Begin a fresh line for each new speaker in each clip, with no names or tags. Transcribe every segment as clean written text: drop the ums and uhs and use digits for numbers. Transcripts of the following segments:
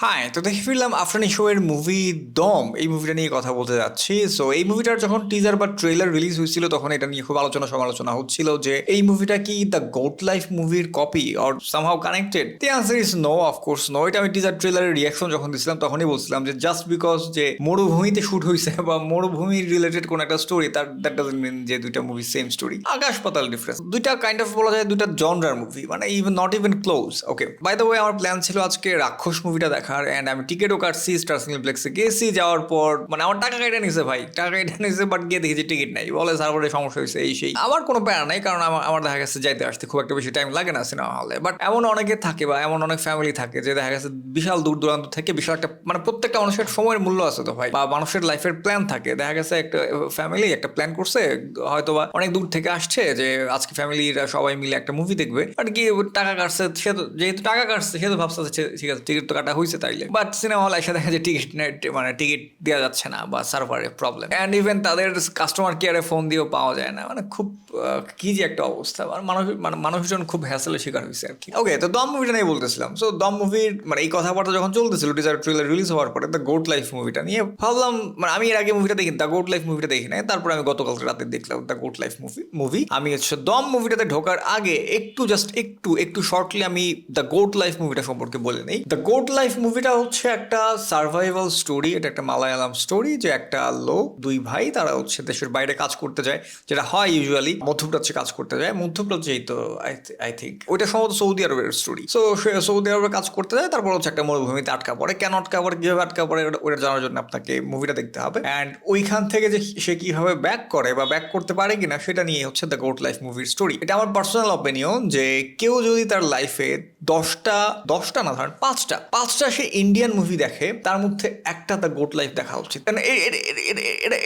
হ্যাঁ, তো দেখে ফিরলাম আফরানি শো এর মুভি দম। এই মুভিটা নিয়ে কথা বলতে যাচ্ছি। সো এই মুভিটার যখন টিজার বা ট্রেলার রিলিজ হয়েছিল তখন এটা নিয়ে খুব আলোচনা সমালোচনা হচ্ছিল যে এই মুভিটা কি দ্য গোট লাইফ মুভির copy or somehow connected. The answer is no, of course no. এটা আমি টিজার ট্রেলারের রিয়াকশন যখন দিছিলাম তখনই বলছিলাম যে জাস্ট বিকজ যে মরুভূমিতে শুট হয়েছে বা মরুভূমির রিলেটেড কোন একটা স্টোরি, তার দ্যাট ডাজন্ট মিন যে দুইটা মুভি সেম স্টোরি। আকাশ পাতাল ডিফারেন্স। দুইটা কাইন্ড অফ বলা যায় দুইটা জনরার মুভি, মানে even not even close. Okay, by the way আমার প্ল্যান ছিল আজকে রাক্ষস মুভিটা দেখার, এন্ড আমি টিকিটও কাটছি, স্টার সিনেপ্লেক্সে গেছি। যাওয়ার পর মানে আমার টাকা কেটে নিছে ভাই, টাকা কেটে নিছে, বাট গিয়ে দেখি যে টিকিট নাই, বলে সার্ভারে সমস্যা হয়েছে এই সেই। আমার কোনো প্যারা নাই, কারণ আমার দেখা গেছে যাইতে আসতে খুব একটা বেশি টাইম লাগে না সিনেমা হলে। বাট এমন অনেকে থাকে বা এমন অনেক ফ্যামিলি থাকে যে দেখা গেছে বিশাল দূর দূরান্ত থেকে বিশাল একটা মানে প্রত্যেকটা মানুষের সময়ের মূল্য আছে তো ভাই, বা মানুষের লাইফের প্ল্যান থাকে। দেখা গেছে একটা ফ্যামিলি একটা প্ল্যান করছে, হয়তো বা অনেক দূর থেকে আসছে যে আজকে ফ্যামিলিরা সবাই মিলে একটা মুভি দেখবে, বাট কি টাকা কাটছে, সে তো যেহেতু টাকা কাটছে সে তো ভাবছে ঠিক আছে টিকিট তো কাটা হয়েছে তাইলে। বাট সিনেমা হলে এসে দেখা যায় টিকিট মানে টিকিট দেওয়া যাচ্ছে না বা সার্ভারে প্রবলেম, অ্যান্ড ইভেন তাদের কাস্টমার কেয়ারে ফোন দিয়েও পাওয়া যায় না। মানে খুব কি যে একটা অবস্থা, আর মানুষজন খুব হ্যাসেলের শিকার হয়েছে আর কি। ওকে, তো দম মুভিটা নিয়ে বলতেছিলাম। সো দম মুভির মানে এই কথাবার্তা যখন চলতেছিল টিজার ট্রেলার রিলিজ হওয়ার পরে দ্য গোট লাইফ মুভিটা নিয়ে ভাবলাম, মানে আমি এর আগে মুভিটা দেখি দ্য গোট লাইফ মুভিটা দেখি নাই, তারপর আমি গতকাল রাতে দেখলাম দ্য গোট লাইফ মুভি। আমি হচ্ছে দম মুভিটাতে ঢোকার আগে একটু জাস্ট একটু শর্টলি আমি দ্য গোট লাইফ মুভিটা সম্পর্কে বলে নেই। দ্য গোট লাইফ মুভিটা হচ্ছে একটা সার্ভাইভাল স্টোরি। এটা একটা মালায়ালাম স্টোরি যে একটা লোক, দুই ভাই, তারা হচ্ছে দেশের বাইরে কাজ করতে যায়, যেটা হয় ইউজুয়ালি মধ্যপ্রাচ্যে কাজ করতে যায়। মধ্যপ্রাচ্যেই তো আই থিঙ্ক ওইটা সম্ভবত সৌদি আরবের স্টোরি। সো সে সৌদি আরবে কাজ করতে যায়, তারপর হচ্ছে একটা মরুভূমিতে আটকা পড়ে। কেন আটকা পড়ে, কিভাবে আটকা পড়ে, ওটা জানার জন্য আপনাকে মুভিটা দেখতে হবে। অ্যান্ড ওইখান থেকে যে সে কিভাবে ব্যাক করে বা ব্যাক করতে পারে কিনা সেটা নিয়ে হচ্ছে দ্য গোট লাইফ মুভির স্টোরি। এটা আমার পার্সোনাল অপিনিয়ন যে কেউ যদি তার লাইফে দশটা না ধরেন পাঁচটা সে ইন্ডিয়ান মুভি দেখে, তার মধ্যে একটা দ্য গোট লাইফ দেখা উচিত। কারণ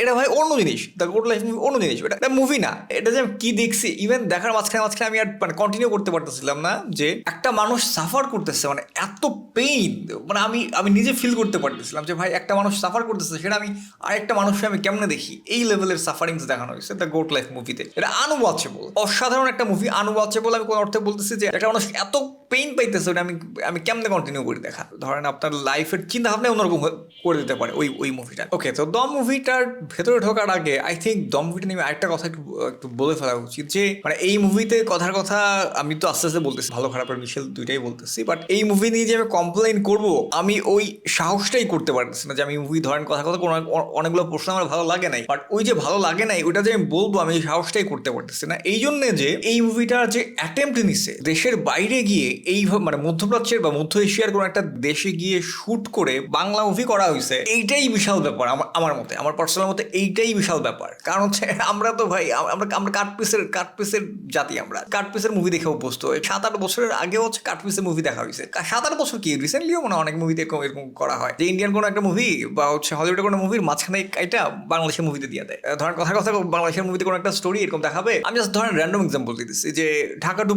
এটা ভাই অন্য জিনিস। দ্য গোট লাইফ মুভি অন্য জিনিস, এটা মুভি না। এটা যে কি দেখছি, ইভেন দেখার মাঝখানে আমি আর মানে কন্টিনিউ করতে পারতেছিলাম না যে একটা মানুষ সাফার করতেছে, মানে এত পেইন, মানে আমি নিজে ফিল করতে পারতেছিলাম যে ভাই একটা মানুষ সাফার করতেছে, সেটা আমি আরেকটা মানুষকে আমি কেমনে দেখি। এই লেভেলের সাফারিংস দেখানো হয়েছে দ্য গোট লাইফ মুভিতে। এটা আনওয়াচেবল, অসাধারণ একটা মুভি। আনওয়াচেবল আমি কোন অর্থে বলতেছি যে একটা মানুষ এত পেইন পাইতেছে, ওটা আমি কেমনে কন্টিনিউ করে দেখা। ধরেন আপনার লাইফের চিন্তা ভাবনা অন্যরকম করে দিতে পারে ওই মুভিটা। ওকে, তো দম মুভিটার ভেতরে ঢোকার আগে আই থিঙ্ক দম মুভিটা নিয়ে আরেকটা কথা একটু বলে ফেলা উচিত যে মানে এই মুভিতে কথার কথা আমি তো আস্তে আস্তে বলতেছি, ভালো খারাপের মিশেল দুইটাই বলতেছি, বাট এই মুভি নিয়ে যে আমি কমপ্লেন করবো, আমি ওই সাহসটাই করতে পারতেছি না। যে আমি মুভি ধরেন কথা কোনো অনেকগুলো প্রশ্ন আমার ভালো লাগে নাই, বাট ওই যে ভালো লাগে নাই ওইটা যে আমি বলবো, আমি এই সাহসটাই করতে পারতেছি না। এই জন্য যে এই মুভিটার যে অ্যাটেম্প্ট নিছে দেশের বাইরে গিয়ে এই মানে মধ্যপ্রাচ্যের বা মধ্য এশিয়ার কোনো একটা দেশে গিয়ে শুট করে বাংলা মুভি করা হয়েছে, এইটাই বিশাল ব্যাপার আমার মতে, আমার পার্সোনাল মতে এইটাই বিশাল ব্যাপার। কারণ হচ্ছে আমরা তো ভাই আমরা কাটপিসের জাতি, আমরা কাটপিসের মুভি দেখে অভ্যস্ত। 7-8 বছরের আগে হচ্ছে কাটপিসের মুভি দেখা হয়েছে। 7-8 বছর কি, রিসেন্টলিও মানে অনেক মুভিতে এরকম করা হয় যে ইন্ডিয়ান কোনো একটা মুভি বা হচ্ছে হলিউডের কোনো মুভির মাঝখানে এটা বাংলাদেশের মুভিতে দিয়ে দেয়। ধরেন কথা বাংলাদেশের মুভিতে কোনো একটা স্টোরি এরকম দেখাবে। আমি জাস্ট ধরেন র্যান্ডম এক্সাম্পল দিতেছি যে ঢাকা টু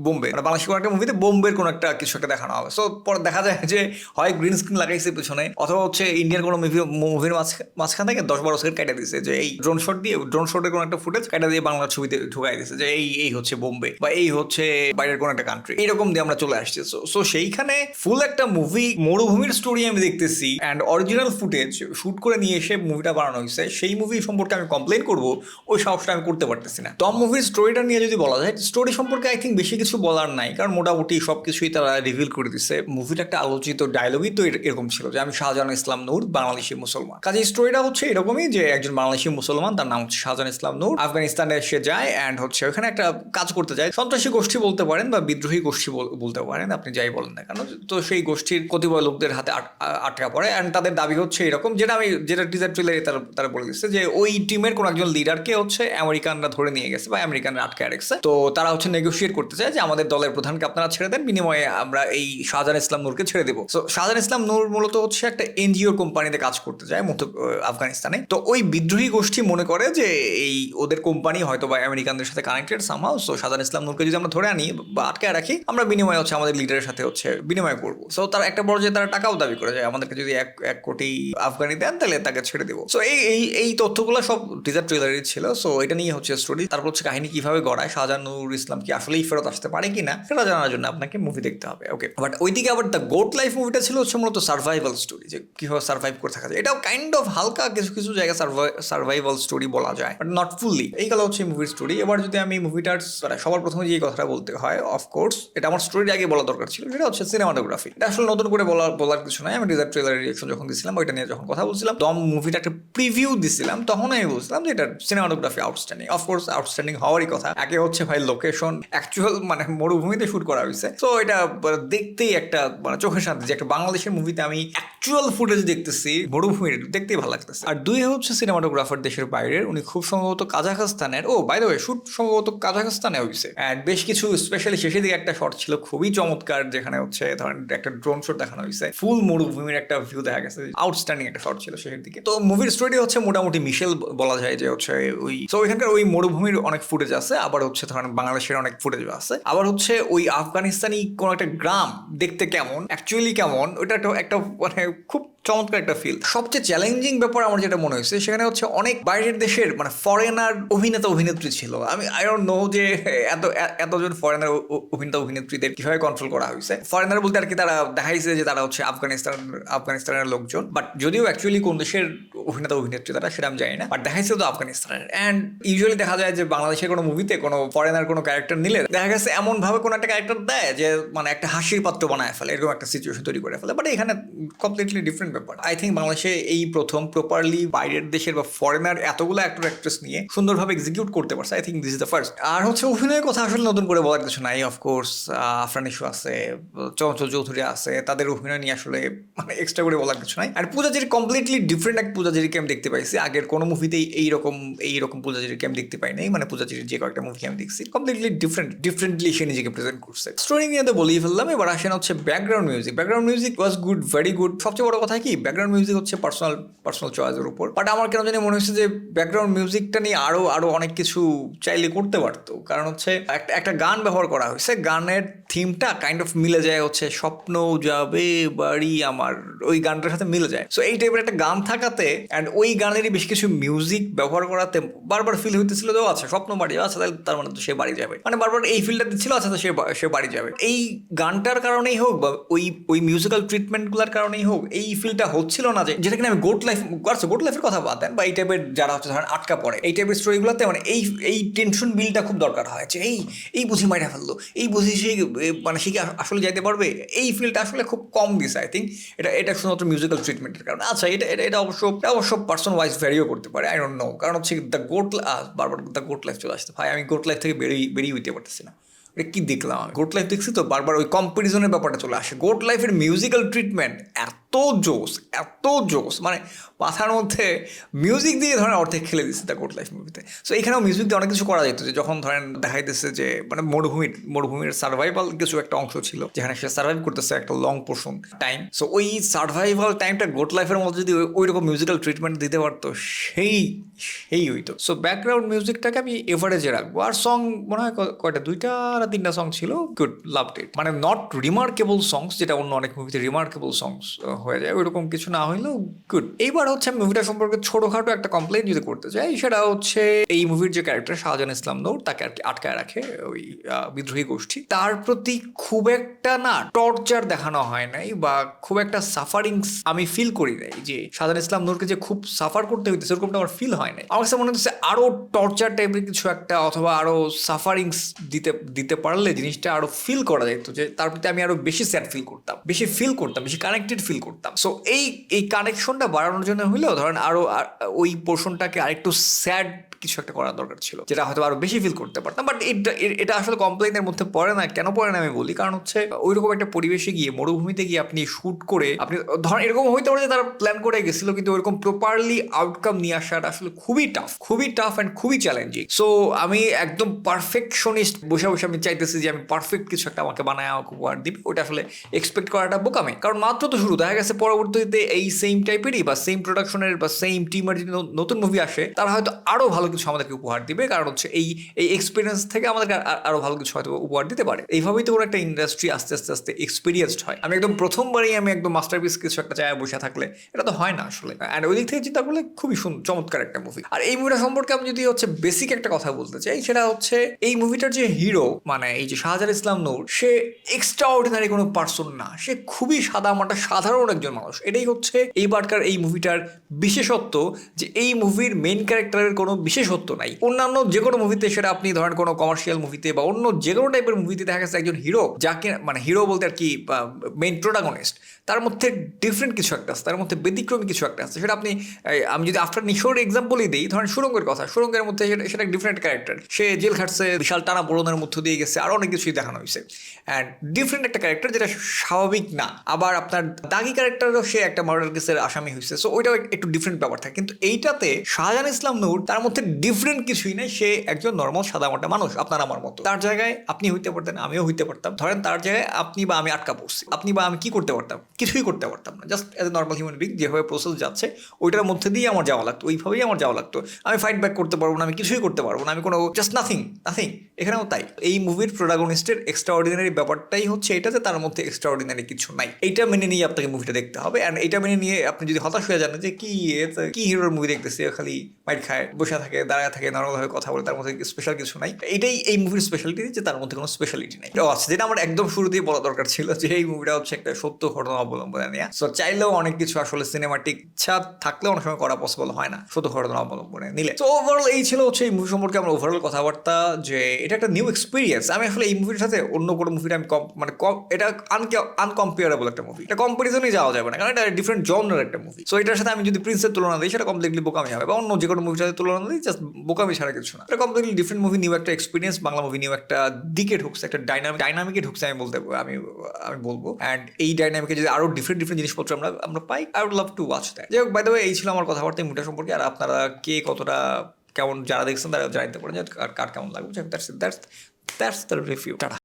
বোম্বে, মানে বাংলাদেশের কোনো একটা মুভিতে বোম্বের কোনো একটা কিছু একটা দেখানো হবে। সো পরে দেখা যায় যে হয় গ্রিন স্ক্রিন লাগাইছে পিছনে, অথবা হচ্ছে ইন্ডিয়ান কোনো মুভির মাঝখান থেকে 10-12 সেকেন্ড কেটে দিচ্ছে যে এই ড্রোন শটের কোনো একটা ফুটেজ কেটে দিয়ে বাংলা ছবিতে ঢুকাই দিচ্ছে যে এই হচ্ছে বোম্বে বা এই হচ্ছে বাইরের কোনো একটা কান্ট্রি, এইরকম দিয়ে আমরা চলে আসছি। সো সেইখানে ফুল একটা মুভি মরুভূমির স্টোরি আমি দেখতেছি, অ্যান্ড অরিজিনাল ফুটেজ শুট করে নিয়ে এসে মুভিটা বানানো হয়েছে। সেই মুভি সম্পর্কে আমি কমপ্লেন করবো, ওই সাহসটা আমি করতে পারতেছি না। দম মুভির স্টোরিটা নিয়ে যদি বলা যায়, স্টোরি সম্পর্কে আই থিঙ্ক বেশি কিছু বলার নাই, কারণ মোটামুটি সবকিছুই তারা রিভিল করে দিচ্ছে। মুভিটা একটা আলোচিত ডায়লগই তো এরকম ছিল যে আমি শাহজাহান ইসলাম নূর, বাংলাদেশি মুসলমান। কাজে স্টোরিটা হচ্ছে এরকমই যে একজন বাংলাদেশি মুসলমান, তার নাম হচ্ছে শাহজাহান ইসলাম নূর, আফগানিস্তানে সে যায়, অ্যান্ড হচ্ছে ওখানে একটা কাজ করতে যায়। সন্ত্রাসী গোষ্ঠী বলতে পারেন বা বিদ্রোহী গোষ্ঠী বলতে পারেন, আপনি যাই বলেন না কেন। তো সেই গোষ্ঠীর কতিপয় লোকদের হাতে আটকা পড়ে, অ্যান্ড তাদের দাবি হচ্ছে এরকম, যেটা টিজার ট্রেলারে তারা বলে দিচ্ছে যে ওই টিমের কোন একজন লিডারকে হচ্ছে আমেরিকানরা ধরে নিয়ে গেছে বা আমেরিকানরা আটকে রেখেছে। তো তারা হচ্ছে নেগোশিয়েট করতে চায় যে আমাদের দলের প্রধানকে আপনারা ছেড়ে দেন, বিনিময়ে আমরা এই শাহজাহান ইসলাম নূরকে ছেড়ে দেবো। তো শাহজাহান ইসলাম নূর মূলত হচ্ছে একটা এনজিও কোম্পানিতে কাজ করতে যায় মধ্য আফগানিস্তানে। তো ওই বিদ্রোহী গোষ্ঠী মনে করে যে এই ওদের কোম্পানি হয়তো বা আমেরিকানদের সাথে কানেক্টেড সামহাউ। সো শাহজাহান ইসলাম নূরকে যদি আমরা ধরে আনি বা আটকে রাখি, আমরা বিনিময়ে হচ্ছে আমাদের লিডারের সাথে হচ্ছে বিনিময় করবো। সো তারা একটা পর্যায়ে তারা টাকাও দাবি করে যায়, আমাদেরকে যদি 1 কোটি আফগানি দেন তাহলে তাকে ছেড়ে দেবো। সো এই তথ্যগুলো সব টিজার ট্রেলারই ছিল। সো এটা নিয়ে হচ্ছে স্টোরি। তারপর হচ্ছে কাহিনী কিভাবে গড়ায়, শাহজাহান নূর ইসলাম কি আসলেই ফেরত আসতে পারে কিনা সেটা জানার জন্য আপনাকে মুভি দেখতে হবে। ওকে, বাট ওইদিকে আবার দ্য গোট লাইফ মুভিটা ছিল হচ্ছে মূলত সার্ভাইভাল স্টোরি, যে কিভাবে সার্ভাইভ করে থাকা যায়। এটাও কাইন্ড অফ হালকা কিছু কিছু জায়গায় সার্ভাইভাল স্টোরি বলা যায়, বাট নট ফুললি। এই গেল হচ্ছে মুভির স্টোরি। এবার যদি আমি মুভিটার সবার প্রথমে যে কথাটা বলতে হয়, অফকোর্স এটা আমার স্টোরির আগে বলা দরকার ছিল, সেটা হচ্ছে সিনেমাটোগ্রাফি। এটা আসলে নতুন করে বলার কিছু নয়। আমি টিজার ট্রেলার রিঅ্যাকশন যখন দিছিলাম, ওইটা নিয়ে যখন কথা বলছিলাম, দম মুভিটা একটা প্রিভিউ দিছিলাম, তখন আমি বলছিলাম যে এটার সিনেমাটোগ্রাফি আউটস্ট্যান্ডিং। অফকোর্স আউটস্ট্যান্ডিং হওয়ারই কথা। আগে হচ্ছে ভাই লোকেশন অ্যাকচুয়াল মানে মরুভূমিতে শুট করা হয়েছে, তো এটা দেখতেই একটা মানে চোখের শান্তি যে একটা বাংলাদেশের মুভিতে আমি অ্যাকচুয়াল ফুটেজ দেখতেছি, মরুভূমির, দেখতেই ভালো লাগতেছে। আর দুই হচ্ছে সিনেমাটোগ্রাফার দেশের বাইরের, উনি খুব সম্ভবত কাজাখস্তানের, ও বাই দ্য ওয়ে শুট সম্ভবত কাজাখস্তানে হয়েছে। অ্যান্ড বেশ কিছু স্পেশালি শেষের দিকে একটা শট ছিল খুবই চমৎকার, যেখানে হচ্ছে ধরেন একটা ড্রোন শট দেখানো হয়েছে, ফুল মরুভূমির একটা ভিউ দেখা গেছে, আউটস্ট্যান্ডিং একটা শট ছিল শেষের দিকে। তো মুভির স্টোরি হচ্ছে মোটামুটি মিশেল বলা যায় যে হচ্ছে ওই, তো ওইখানকার ওই মরুভূমির অনেক ফুটেজ আছে, আবার হচ্ছে ধরেন বাংলাদেশের অনেক ফুটেজ আছে, আবার হচ্ছে ওই আফগানিস্তানি কোনো একটা গ্রাম দেখতে কেমন, অ্যাকচুয়ালি কেমন, ওটা একটা মানে খুব চমৎকার একটা ফিল। সবচেয়ে চ্যালেঞ্জিং ব্যাপার আমার যেটা মনে হয়েছে, সেখানে হচ্ছে অনেক বাইরের দেশের মানে ফরেনার অভিনেতা অভিনেত্রী ছিল। আমি আই ডোন্ট নো যে এতজন ফরেনার অভিনেতা অভিনেত্রীদের কিভাবে কন্ট্রোল করা হয়েছে। ফরেনার বলতে আর কি তারা দেখাইছে যে তারা হচ্ছে আফগানিস্তানের লোকজন, বাট যদিও অ্যাকচুয়ালি কোন দেশের অভিনেতা অভিনেত্রী তারা সেটা আমি জানি না, বাট দেখাইছে তো আফগানিস্তানের। অ্যান্ড ইউজুয়ালি দেখা যায় যে বাংলাদেশের কোনো মুভিতে কোনো ফরেনার কোনো ক্যারেক্টার নিলে দেখা গেছে এমন ভাবে কোনো একটা ক্যারেক্টার দেয় যে মানে একটা হাসির পাত্র বানায় ফেলে, এরকম একটা সিচুয়েশন তৈরি করে ফেলে। বাট এখানে কমপ্লিটলি ডিফারেন্ট ব্যাপার। আই থিঙ্ক বাংলাদেশে এই প্রথম প্রপারলি বাইরের দেশের বা ফরেনার এতগুলো অ্যাক্টর অ্যাক্ট্রেস নিয়ে সুন্দরভাবে এক্সিকিউট করতে পারছে। I think this is the first. আর হচ্ছে অভিনয়ের কথা আসলে নতুন করে বলার কিছু নাই। অফকোর্স আফরান ইস্যু আছে, চঞ্চল চৌধুরী আছে, তাদের অভিনয় নিয়ে আসলে মানে এক্সট্রা করে বলার কিছু নাই। আর পূজাচেরি কমপ্লিটলি ডিফারেন্ট এক পূজাচেরিকে আমি দেখতে পাইছি। আগের কোনো মুভিতেই এইরকম পূজাচেরিকে আমি দেখতে পাই নাই। মানে পূজাচেরির যে কয়েকটা মুভি আমি দেখছি কমপ্লিটলি ডিফারেন্টলি সে নিজেকে প্রেজেন্ট করছে। স্টোরি নিয়ে তো বলেই ফেললাম। এবার আসেন হচ্ছে background music was good, very good. সবচেয়ে বড় কথা কি, ব্যাকগ্রাউন্ড মিউজিক হচ্ছে পার্সোনাল চয়েসের উপর। বাট আমার কেন জানি মনে হচ্ছে যে ব্যাকগ্রাউন্ড মিউজিকটা নিয়ে আরো অনেক কিছু চাইলে করতে পারতো। কারণ হচ্ছে একটা গান ব্যবহার করা হয়েছে, গানের থিমটা কাইন্ড অফ মিলে যায় হচ্ছে স্বপ্ন যাবে বাড়ি আমার, ওই গানটার সাথে মিলে যায়। সো এই টাইপের একটা গান থাকাতে অ্যান্ড ওই গানেরই বেশ কিছু মিউজিক ব্যবহার করাতে বারবার ফিল হইতেছিল যে আচ্ছা স্বপ্ন বাড়ি, আচ্ছা তাহলে তার মানে তো সে বাড়ি যাবে, মানে বারবার এই ফিলটা দিচ্ছিল, আচ্ছা তো সে বাড়ি যাবে। এই গানটার কারণেই হোক বা ওই মিউজিক্যাল ট্রিটমেন্টগুলোর কারণেই হোক, এই ফিলটা হচ্ছিল না যে যেটা কিনা আমি গোট লাইফের কথা বাদ দেন, বা এই টাইপের যারা হচ্ছে ধরেন আটকা পড়ে এই টাইপের স্টোরিগুলোতে, মানে এই টেনশন বিলটা খুব দরকার হয় যে এই বুঝি মাইরা ফেললো, এই বুঝি সে মানে সে কি আসলে যাইতে পারবে, এই ফিলটা আসলে খুব কম দিছে। আই থিঙ্ক এটা শুধুমাত্র মিউজিক্যাল ট্রিটমেন্টের কারণে। আচ্ছা এটা অবশ্য পার্সন ওয়াইজ ভ্যারিও করতে পারে, আই ডোন্ট নো। কারণ হচ্ছে বারবার দ্য গোট লাইফ চলে আসতে, ভাই আমি গোট লাইফ থেকে বেরিয়ে হইতে পারতেছি না। এটা কি দেখলাম আমি, গোট লাইফ দেখছি তো বারবার ওই কম্পারিজনের ব্যাপারটা চলে আসে। গোট লাইফের মিউজিক্যাল ট্রিটমেন্ট এত জোস মানে মাথার মধ্যে মিউজিক দিয়ে ধরেন অর্ধেক খেলে দিচ্ছে দ্য গোট লাইফ মুভিতে। সো এখানেও মিউজিক দিয়ে অনেক কিছু করা যেত, যে যখন ধরেন দেখাইতেছে যে মানে মরুভূমির সার্ভাইভাল কিছু একটা অংশ ছিল যেখানে সে সার্ভাইভ করতেছে একটা লং পোর্শন টাইম। সো ওই সার্ভাইভাল টাইমটা গোট লাইফের মধ্যে যদি ওই রকম মিউজিক্যাল ট্রিটমেন্ট দিতে পারতো সেই হইতো। সো ব্যাকগ্রাউন্ড মিউজিকটাকে আমি এভারেজে রাখবো। আর সং মনে হয় কয়টা, 2টা না 3টা সং ছিল, গুড, লাভড ইট। মানে নট রিমার্কেবল সংস, যেটা অন্য অনেক মুভিতে রিমার্কেবল সংস হয়ে যায়, ওইরকম কিছু না হইলেও গুড। এইবার হচ্ছে আমি মুভিটা সম্পর্কে ছোটখাটো একটা কমপ্লেন যদি করতে চাই, সেটা হচ্ছে এই মুভির যে ক্যারেক্টার শাহজাহান ইসলাম নূর, তাকে আর কি আটকায় রাখে ওই বিদ্রোহী গোষ্ঠী, তার প্রতি খুব একটা না টর্চার দেখানো হয় নাই, বা খুব একটা সাফারিংস আমি ফিল করি নাই। যে শাহজাহান ইসলাম নূরকে যে খুব সাফার করতে হইতেছে এরকমটা আমার ফিল হয় নাই। আমার কাছে মনে হচ্ছে আরো টর্চার টাইপের কিছু একটা, অথবা আরো সাফারিংস দিতে পারলে জিনিসটা আরো ফিল করা যেত, যে তার প্রতি আমি আরো বেশি স্যাড ফিল করতাম, বেশি কানেক্টেড ফিল করতাম। সো এই কানেকশনটা বাড়ানোর জন্য হইলেও ধরেন আরো ওই পোর্শনটাকে আরেকটু স্যাড কিছু একটা করার দরকার ছিল, যেটা হয়তো আরো বেশি ফিল করতে পারতাম। বাট এটা আসলে কমপ্লেনের মধ্যে পড়ে না। কেন পড়ে না আমি বলি, কারণ হচ্ছে ওইরকম একটা পরিবেশে গিয়ে, মরুভূমিতে গিয়ে আপনি শুট করে, আপনি ধরেন এরকম হইতে পারে যে তারা প্ল্যান করে গেছিল, কিন্তু ওইরকম প্রপারলি আউটকাম নিয়ে আসাটা আসলে খুবই টাফ অ্যান্ড খুবই চ্যালেঞ্জিং। সো আমি একদম পারফেকশনিস্ট বসে আমি চাইতেছি যে আমি পারফেক্ট কিছু একটা আমাকে বানায় আমাকে উপহার দিবে, ওটা আসলে এক্সপেক্ট করাটা বোকামি। কারণ মাত্র তো শুরু, দেখা গেছে পরবর্তীতে এই সেম টাইপেরই বা সেম প্রোডাকশনের বা সেম টিমের যদি নতুন মুভি আসে, তারা হয়তো আরো ভালো কিছু আমাদেরকে উপহার দিবে, কারণ হচ্ছে এই এই এক্সপিরিয়েন্স থেকে আমাদেরকে আরো ভালো কিছু হয়তো উপহার দিতে পারে। এইভাবেই তো কোনো একটা ইন্ডাস্ট্রি আস্তে আস্তে আস্তে এক্সপিরিয়েন্সড হয়। আমি একদম প্রথমবারই আমি একদম মাস্টারপিস কিছু একটা জায়গায় বসে থাকলে এটা তো হয় না আসলে। অ্যান্ড ওই দিক থেকে চিন্তা করলে খুবই চমৎকার একটা মুভি। আর এই মুভিটা সম্পর্কে আমি যদি হচ্ছে বেসিক একটা কথা বলতে চাই, সেটা হচ্ছে এই মুভিটার যে হিরো, মানে এই যে শাহজাহান ইসলাম নূর, সে এক্সট্রা অর্ডিনারি কোনো পার্সন না, সে খুবই সাদামাটা সাধারণ একজন মানুষ। এটাই হচ্ছে এইবারকার এই মুভিটার বিশেষত্ব, যে এই মুভির মেইন ক্যারেক্টারের কোনো বিশেষত্ব নাই। অন্যান্য যে কোনো মুভিতে, সেটা আপনি ধরেন কোনো কমার্শিয়াল মুভিতে বা অন্য যে কোনো টাইপের মুভিতে দেখা গেছে একজন হিরো, যাকে মানে হিরো বলতে আর কি মেইন প্রোটাগনিস্ট, তার মধ্যে ডিফারেন্ট কিছু একটা আছে, তার মধ্যে ব্যতিক্রমী কিছু একটা আছে। সেটা আপনি আমি যদি আফটার নিশোর এক্সাম্পলই দিই, ধরেন সুরঙ্গের কথা, সুরঙ্গের মধ্যে সেটা ডিফারেন্ট ক্যারেক্টার, সে জেল খাটছে, বিশাল টানা পোড়নের মধ্য দিয়ে গেছে, আরও অনেক কিছুই দেখানো হয়েছে। অ্যান্ড ডিফারেন্ট একটা ক্যারেক্টার যেটা স্বাভাবিক না। আবার আপনার দাগি ক্যারেক্টারও সে একটা মার্ডার কেসের আসামি হয়েছে, সো ওইটাও একটু ডিফারেন্ট ব্যাপার থাকে। কিন্তু এইটাতে শাহজাহান ইসলাম নূর, তার মধ্যে ডিফারেন্ট কিছুই নেই, সে একজন নর্মাল সাদামাটা মানুষ, আপনার আমার মতো। তার জায়গায় আপনি হইতে পারতেন, আমিও হইতে পারতাম। ধরেন তার জায়গায় আপনি বা আমি আটকা পড়ছি, আপনি বা আমি কি করতে পারতাম? কিছুই করতে পারতাম না। Just as a normal human being যেভাবে প্রসেস যাচ্ছে ওইটার মধ্যে দিয়ে আমার যাওয়া লাগতো, ওইভাবেই আমার যাওয়া লাগতো। আমি ফাইট ব্যাক করতে পারবো না, আমি কিছুই করতে পারবো না, আমি কোনো জাস্ট নাথিং। এখানেও তাই। এই মুভির প্রোটাগনিস্টের এক্সট্রা অর্ডিনারি ব্যাপারটাই হচ্ছে এটা, যে তার মধ্যে এক্সট্রা অর্ডিনারি কিছু নাই। এইটা মেনে নিয়ে আপনাকে মুভিটা দেখতে হবে। অ্যান্ড এইটা মেনে নিয়ে আপনি যদি হতাশ হয়ে যান যে কি হিরোর মুভি দেখতেছে, খালি মাইট খায়, বসে থাকে, দাঁড়ায় থাকে, নর্মালভাবে কথা বলে, তার মধ্যে স্পেশাল কিছু নাই। এটাই এই মুভির স্পেশালিটি, যে তার মধ্যে কোনো স্পেশালিটি নাই। এটাও আছে, যেটা আমার একদম শুরুতেই বলা দরকার ছিল, যে এই মুভিটা হচ্ছে একটা সত্য ঘটনা অবলম্বনে নেওয়া। সো চাইলেও অনেক কিছু আসলে সিনেমাটিক ইচ্ছা থাকলেও অনেক সময় করা পসিবল হয় না সত্য ঘটনা অবলম্বনে নিলে। তো ওভারঅল এই ছিল হচ্ছে এই মুভি সম্পর্কে আমার ওভারঅল কথাবার্তা, যে এটা একটা নিউ এক্সপিরিয়েন্স। আমি আসলে এই মুভির সাথে অন্য কোনো মুভিটা আমি এটা আনকম্পেয়ারেবল একটা মুভি, এটা কম্পারিজনই যাওয়া যাবে না, কারণ এটা ডিফারেন্ট জনরার একটা মুভি। সো এটার সাথে আমি যদি প্রিন্সের তুলনা দিই, সেটা কমপ্লিটলি বোকামি হবে, বা অন্য যে কোনো মুভির সাথে তুলনা দিই, জাস্ট বোকামি ছাড়া কিছু না। এটা কমপ্লিটলি ডিফারেন্ট মুভি, নিউ একটা এক্সপিরিয়েন্স, বাংলা মুভি নিউ একটা দিকে ঢুকছে, একটা ডাইনামিকে ঢুকছে আমি বলবো। অ্যান্ড এই ডাইনামিকে যদি আরো ডিফারেন্ট জিনিসপত্র আমরা পাই, I would love to watch that. যাই হোক, বাই দ্য ওয়ে, এই ছিল আমার কথাবার্তা মুভিটা সম্পর্কে। আর আপনারা কে কতটা কেমন যারা দেখছেন তারা জানতে পারেন যে কার কেমন লাগবে। That's the review. টাটা।